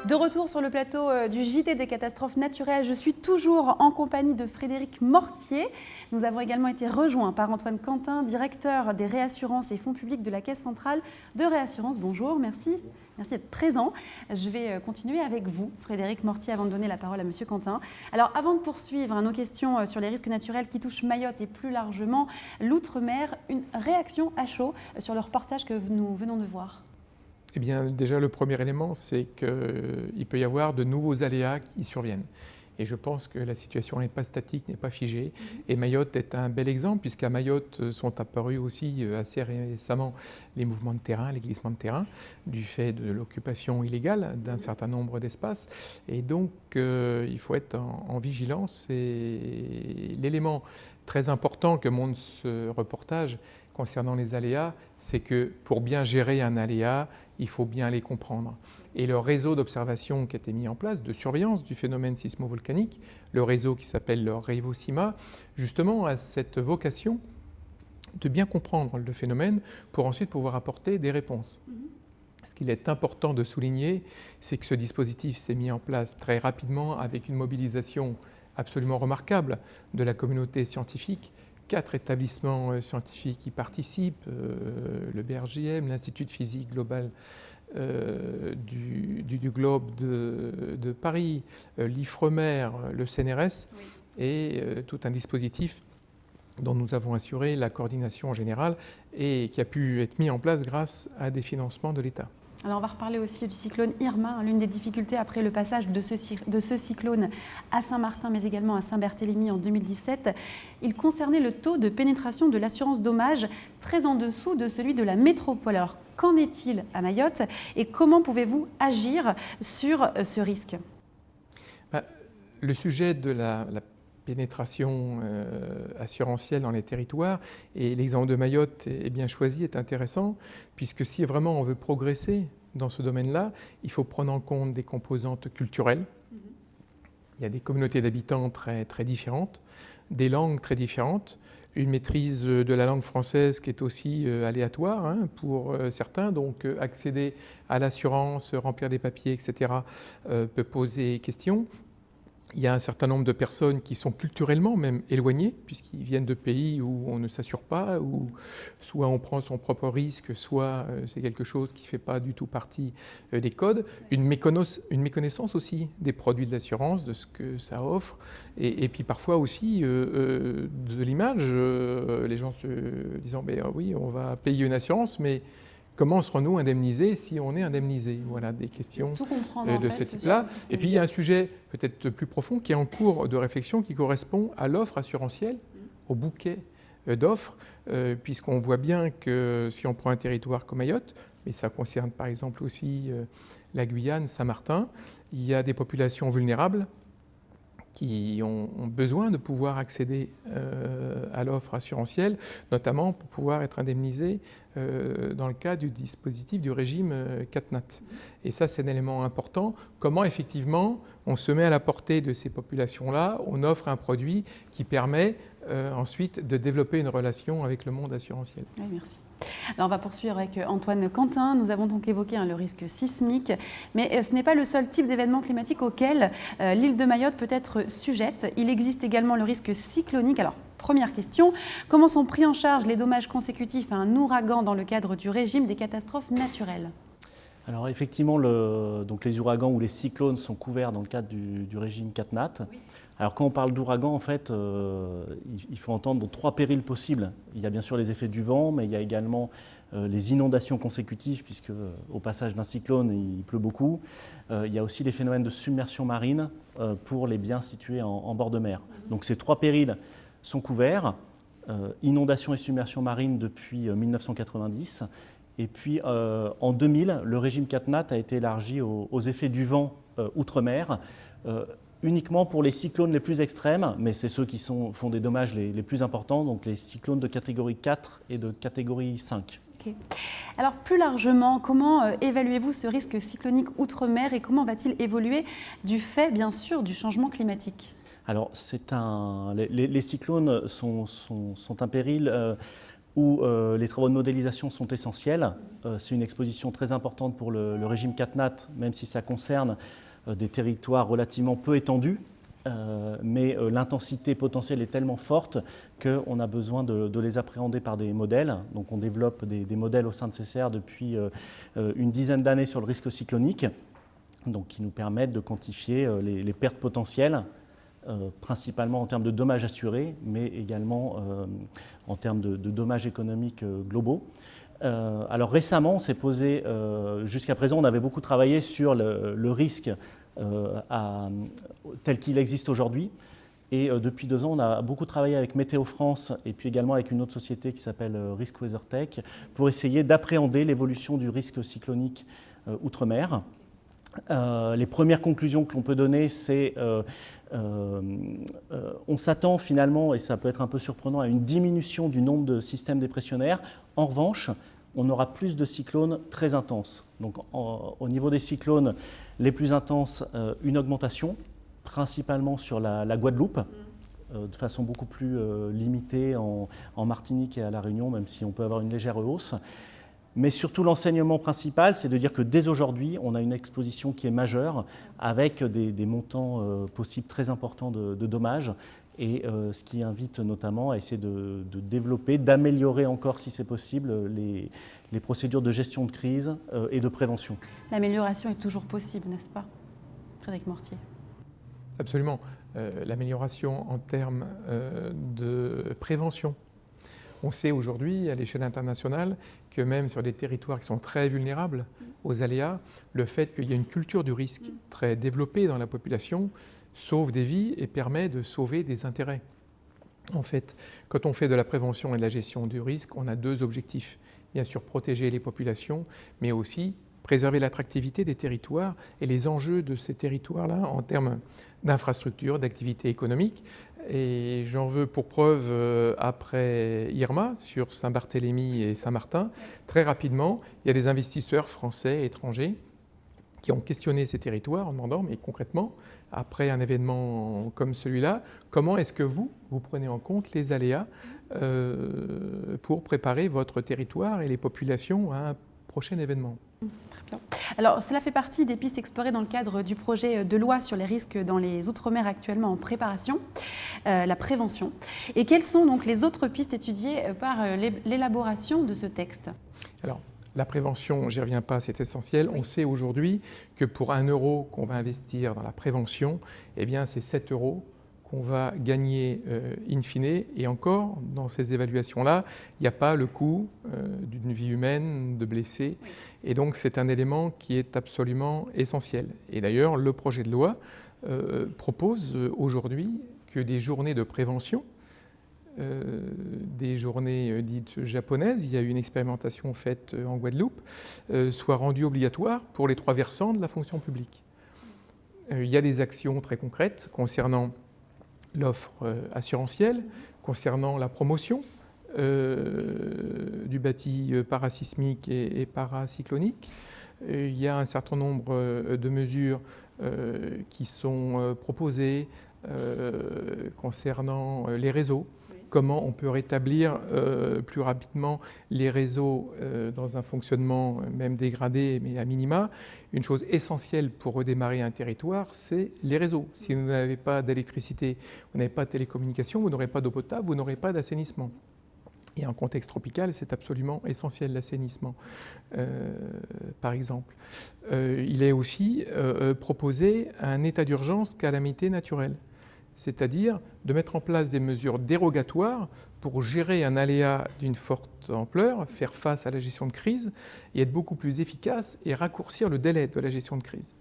De retour sur le plateau du JT des catastrophes naturelles, je suis toujours en compagnie de Frédéric Mortier. Nous avons également été rejoints par Antoine Quentin, directeur des réassurances et fonds publics de la Caisse centrale de réassurance. Bonjour, merci. Merci d'être présent. Je vais continuer avec vous, Frédéric Mortier, avant de donner la parole à Monsieur Quentin. Alors, avant de poursuivre nos questions sur les risques naturels qui touchent Mayotte et plus largement l'outre-mer, une réaction à chaud sur le reportage que nous venons de voir. Eh bien, déjà, le premier élément, c'est qu'il peut y avoir de nouveaux aléas qui surviennent. Et je pense que la situation n'est pas statique, n'est pas figée. Et Mayotte est un bel exemple, puisqu'à Mayotte sont apparus aussi assez récemment les mouvements de terrain, les glissements de terrain, du fait de l'occupation illégale d'un certain nombre d'espaces. Et donc, il faut être en vigilance. Et l'élément très important que montre ce reportage concernant les aléas, c'est que pour bien gérer un aléa, il faut bien les comprendre. Et le réseau d'observation qui a été mis en place, de surveillance du phénomène sismo-volcanique, le réseau qui s'appelle le REVO-SIMA, justement a cette vocation de bien comprendre le phénomène pour ensuite pouvoir apporter des réponses. Ce qu'il est important de souligner, c'est que ce dispositif s'est mis en place très rapidement avec une mobilisation absolument remarquable de la communauté scientifique. 4 établissements scientifiques y participent, le BRJM, l'Institut de physique globale du Globe de Paris, l'IFREMER, le CNRS, oui, et tout un dispositif dont nous avons assuré la coordination générale et qui a pu être mis en place grâce à des financements de l'État. Alors on va reparler aussi du cyclone Irma, l'une des difficultés après le passage de ce cyclone à Saint-Martin, mais également à Saint-Barthélemy en 2017. Il concernait le taux de pénétration de l'assurance dommage très en dessous de celui de la métropole. Alors qu'en est-il à Mayotte et comment pouvez-vous agir sur ce risque ? Le sujet de la pénétration assurantielle dans les territoires, et l'exemple de Mayotte est bien choisi, est intéressant, puisque si vraiment on veut progresser dans ce domaine-là, il faut prendre en compte des composantes culturelles. Il y a des communautés d'habitants très, très différentes, des langues très différentes, une maîtrise de la langue française qui est aussi aléatoire pour certains, donc accéder à l'assurance, remplir des papiers, etc., peut poser question. Il y a un certain nombre de personnes qui sont culturellement même éloignées, puisqu'ils viennent de pays où on ne s'assure pas, où soit on prend son propre risque, soit c'est quelque chose qui ne fait pas du tout partie des codes. Une méconnaissance aussi des produits de l'assurance, de ce que ça offre, et puis parfois aussi de l'image, les gens se disant oui, on va payer une assurance, mais comment serons-nous indemnisés si on est indemnisé? Voilà, des questions de ce type-là. Et puis il y a un sujet peut-être plus profond qui est en cours de réflexion qui correspond à l'offre assurantielle, au bouquet d'offres, puisqu'on voit bien que si on prend un territoire comme Mayotte, mais ça concerne par exemple aussi la Guyane, Saint-Martin, il y a des populations vulnérables qui ont besoin de pouvoir accéder à l'offre assurantielle, notamment pour pouvoir être indemnisés dans le cas du dispositif du régime CatNat. Et ça, c'est un élément important. Comment, effectivement, on se met à la portée de ces populations-là, on offre un produit qui permet ensuite de développer une relation avec le monde assurantiel. Oui, merci. Alors on va poursuivre avec Antoine Quentin. Nous avons donc évoqué le risque sismique, mais ce n'est pas le seul type d'événement climatique auquel l'île de Mayotte peut être sujette. Il existe également le risque cyclonique. Alors, première question, comment sont pris en charge les dommages consécutifs à un ouragan dans le cadre du régime des catastrophes naturelles ? Alors effectivement, donc les ouragans ou les cyclones sont couverts dans le cadre du régime CatNat. Oui. Alors quand on parle d'ouragan, en fait, il faut entendre 3 périls possibles. Il y a bien sûr les effets du vent, mais il y a également les inondations consécutives, puisque au passage d'un cyclone, il pleut beaucoup. Il y a aussi les phénomènes de submersion marine pour les biens situés en bord de mer. Donc ces 3 périls sont couverts, inondations et submersion marine depuis 1990. Et puis en 2000, le régime CatNat a été élargi aux effets du vent outre-mer, uniquement pour les cyclones les plus extrêmes, mais c'est ceux qui font des dommages les plus importants, donc les cyclones de catégorie 4 et de catégorie 5. Okay. Alors plus largement, comment évaluez-vous ce risque cyclonique outre-mer et comment va-t-il évoluer du fait, bien sûr, du changement climatique ? Alors les cyclones sont un péril où les travaux de modélisation sont essentiels. C'est une exposition très importante pour le régime CatNat, même si ça concerne des territoires relativement peu étendus. Mais l'intensité potentielle est tellement forte qu'on a besoin de les appréhender par des modèles. Donc on développe des modèles au sein de CCR depuis une dizaine d'années sur le risque cyclonique, donc qui nous permettent de quantifier les pertes potentielles, principalement en termes de dommages assurés, mais également en termes de dommages économiques globaux. Alors récemment, on s'est posé, jusqu'à présent, on avait beaucoup travaillé sur le risque tel qu'il existe aujourd'hui. Et depuis 2 ans, on a beaucoup travaillé avec Météo France et puis également avec une autre société qui s'appelle Risk WeatherTech pour essayer d'appréhender l'évolution du risque cyclonique outre-mer. Les premières conclusions que l'on peut donner, c'est on s'attend finalement, et ça peut être un peu surprenant, à une diminution du nombre de systèmes dépressionnaires. En revanche, on aura plus de cyclones très intenses. Donc au niveau des cyclones les plus intenses, une augmentation, principalement sur la Guadeloupe, de façon beaucoup plus limitée en Martinique et à La Réunion, même si on peut avoir une légère hausse. Mais surtout, l'enseignement principal, c'est de dire que dès aujourd'hui, on a une exposition qui est majeure, avec des montants possibles très importants de dommages, et ce qui invite notamment à essayer de développer, d'améliorer encore, si c'est possible, les procédures de gestion de crise et de prévention. L'amélioration est toujours possible, n'est-ce pas, Frédéric Mortier? Absolument. L'amélioration en termes de prévention. On sait aujourd'hui, à l'échelle internationale, que même sur des territoires qui sont très vulnérables aux aléas, le fait qu'il y ait une culture du risque très développée dans la population sauve des vies et permet de sauver des intérêts. En fait, quand on fait de la prévention et de la gestion du risque, on a 2 objectifs. Bien sûr, protéger les populations, mais aussi préserver l'attractivité des territoires et les enjeux de ces territoires-là en termes d'infrastructures, d'activités économiques. Et j'en veux pour preuve, après Irma, sur Saint-Barthélemy et Saint-Martin, très rapidement, il y a des investisseurs français et étrangers qui ont questionné ces territoires en demandant, mais concrètement, après un événement comme celui-là, comment est-ce que vous prenez en compte les aléas pour préparer votre territoire et les populations à un prochain événement? Très bien. Alors, cela fait partie des pistes explorées dans le cadre du projet de loi sur les risques dans les Outre-mer actuellement en préparation, la prévention. Et quelles sont donc les autres pistes étudiées par l'élaboration de ce texte? Alors, la prévention, j'y reviens pas, c'est essentiel. Oui. On sait aujourd'hui que pour 1 euro qu'on va investir dans la prévention, eh bien, c'est 7 euros qu'on va gagner in fine. Et encore, dans ces évaluations-là, il n'y a pas le coût d'une vie humaine, de blessés. Oui. Et donc, c'est un élément qui est absolument essentiel. Et d'ailleurs, le projet de loi propose aujourd'hui que des journées de prévention, des journées dites japonaises, il y a eu une expérimentation faite en Guadeloupe, soient rendues obligatoires pour les 3 versants de la fonction publique. Il y a des actions très concrètes concernant l'offre assurantielle, concernant la promotion du bâti parasismique et paracyclonique. Il y a un certain nombre de mesures qui sont proposées concernant les réseaux. Comment on peut rétablir plus rapidement les réseaux dans un fonctionnement même dégradé, mais à minima. Une chose essentielle pour redémarrer un territoire, c'est les réseaux. Si vous n'avez pas d'électricité, vous n'avez pas de télécommunications, vous n'aurez pas d'eau potable, vous n'aurez pas d'assainissement. Et en contexte tropical, c'est absolument essentiel, l'assainissement, par exemple. Il est aussi proposé un état d'urgence calamité naturelle. C'est-à-dire de mettre en place des mesures dérogatoires pour gérer un aléa d'une forte ampleur, faire face à la gestion de crise et être beaucoup plus efficace et raccourcir le délai de la gestion de crise.